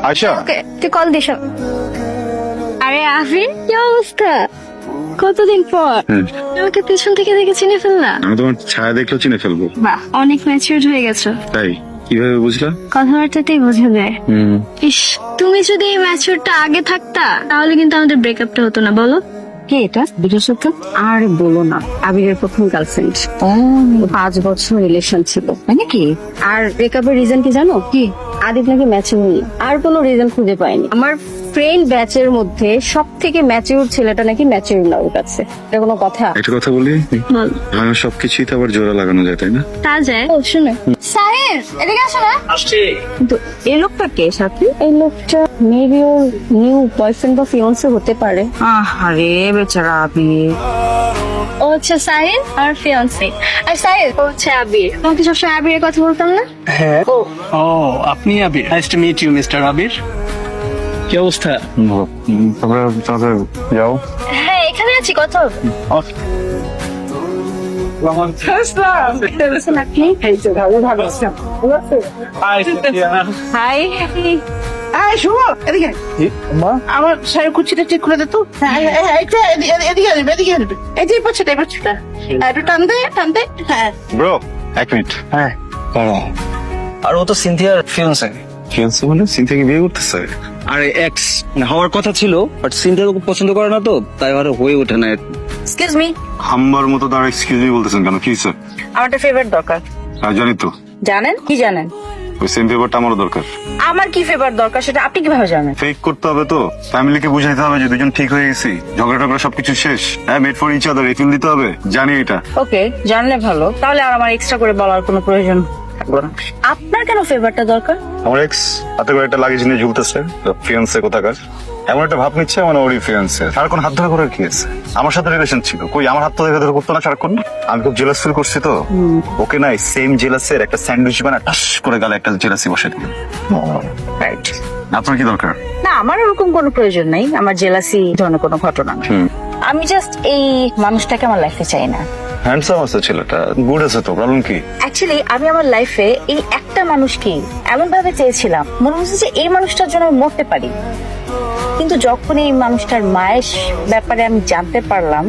আয়শা, ওকে তুই call this. আরে আফরিন, কি অবস্থা? কতদিন পর আমাকে পেছন থেকে দেখে চিনে ফেললা? আমি তোমার ছায়া দেখলেও চিনে ফেলবো। বাহ, অনেক ম্যাচিউরড হয়ে গেছো। তাই কিভাবে বুঝলা? কথাবার্তাতেই বোঝা যায়। ইস, তুমি যদি এই ম্যাচিউরটা আগে থাকতা তাহলে কিন্তু আমাদের ব্রেকআপটা হতো না, বলো? কে এটা? বিশেষত আর বলো না, আবিরের প্রথম গার্লফ্রেন্ড। ও 5 বছর রিলেশন ছিল নাকি? আর ব্রেকআপের রিজন কি জানো? কি? আদিপ নাকি ম্যাচিউর, আর কোনো রিজন খুঁজে পাইনি। আমার ফ্রেন্ড ব্যাচের মধ্যে সব থেকে ম্যাচিউর ছেলেটা নাকি ম্যাচিউর না ওর কাছে। এটা কোনো কথা? একটা কথা বলি, বল। আমার সবকিছুই তো আবার জোড়া লাগানো যায়, তাই না? তা যায়। ও শুনে, সাহির এদিকে আসো না। কিন্তু এই লোকটা কে সাথে? এই লোকটা মেবি ওর নিউ বয়ফ্রেন্ড বা ফিয়ান্সে হতে পারে। আরে বেচারা আবির। ও হচ্ছে সাহির আর ফিয়ান্সি। আর সাহির ও হচ্ছে আবির। তোমাকে সবসময় আবিরের কথা বলতাম না? হ্যাঁ। ও আপনি Abir? Nice to meet you mister Abir. কি অবস্থা? তোমরা তাহলে যাও। হ্যাঁ, এখানে আছি। কত হাই। আমার শাড়ির কুচিটা ঠিক করে দে তো। এদিকে আসবে, এদিকে আসবে। এই যে পাচ্ছেটা, এই পাচ্ছেটা একটু টান দে, টান দে। হ্যাঁ, ব্রো, 1 মিনিট। হ্যাঁ। আর ও তো সিনথিয়ার ফিয়ান্সে। ফিয়ান্সে মানে সিনথিয়া কি বিয়ে করতেছে? আরে এক্স হওয়ার কথা ছিল, বাট সিনথিয়া ওকে পছন্দ করে না, তো তাই আর হয়ে ওঠে না। এক্সকিউজ মি, হাম্বার মতো তার এক্সকিউজ মি বলতেছেন কেন? কি স্যার? আমার একটা ফেভার দরকার। জানি তো, জানেন? কি জানেন? ওই সেম পেপারটা আমারও দরকার। আমার কি ফেভার দরকার সেটা আপনি কিভাবে জানেন? ফেক করতে হবে তো, ফ্যামিলিকে বুঝাইতে হবে যে দুজন ঠিক হয়ে গেছি, ঝগড়া টগড়া সবকিছু শেষ। হ্যাঁ, made for each other, refill দিতে হবে। জানি এটা। ওকে, জানলে ভালো। তাহলে আর আমার এক্সট্রা করে বলার কোনো প্রয়োজন থাকলো না। আপনার কেন ফেভারটা দরকার? আমার এক্স হাতে করে একটা লাগেজ নিয়ে ঝুলতেছে, ফিয়ান্সে কোথাকার। এমন একটা ভাব নিচ্ছে মানে ওরই ফিয়ান্সে। সারাক্ষণ হাত ধরা করার কি আছে? আমার সাথে রিলেশন ছিল, কই আমার হাত ধরে ধরে করতো না সারাক্ষণ? আমি খুব জেলাস ফিল করছি তো। ওকে নাই সেম জেলাসের একটা স্যান্ডউইচ বানা টাস করে গালে একটা জেলাসি বসে দিল। রাইট। আপনার কি দরকার? না, আমার ওরকম কোনো প্রয়োজন নাই। আমার জেলাসি ধরনের কোনো ঘটনা না। আমি জাস্ট এই মানুষটাকে আমার লাইফে চাই না। হ্যান্ডসাম আছে ছেলেটা, গুড আছে তো, প্রবলেম কি? অ্যাকচুয়ালি আমি আমার লাইফে এই একটা মানুষকে এমন ভাবে চেয়েছিলাম, মনে হচ্ছে যে এই মানুষটার জন্য আমি মরতে পারি। কিন্তু যখন এই মানুষটার মায়ের ব্যাপারে আমি জানতে পারলাম,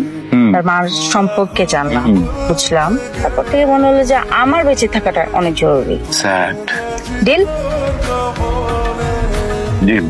তার মার সম্পর্কে জানলাম, বুঝলাম, তারপর থেকে মনে হলো যে আমার বেঁচে থাকাটা অনেক জরুরি। Sad deal? ডিল।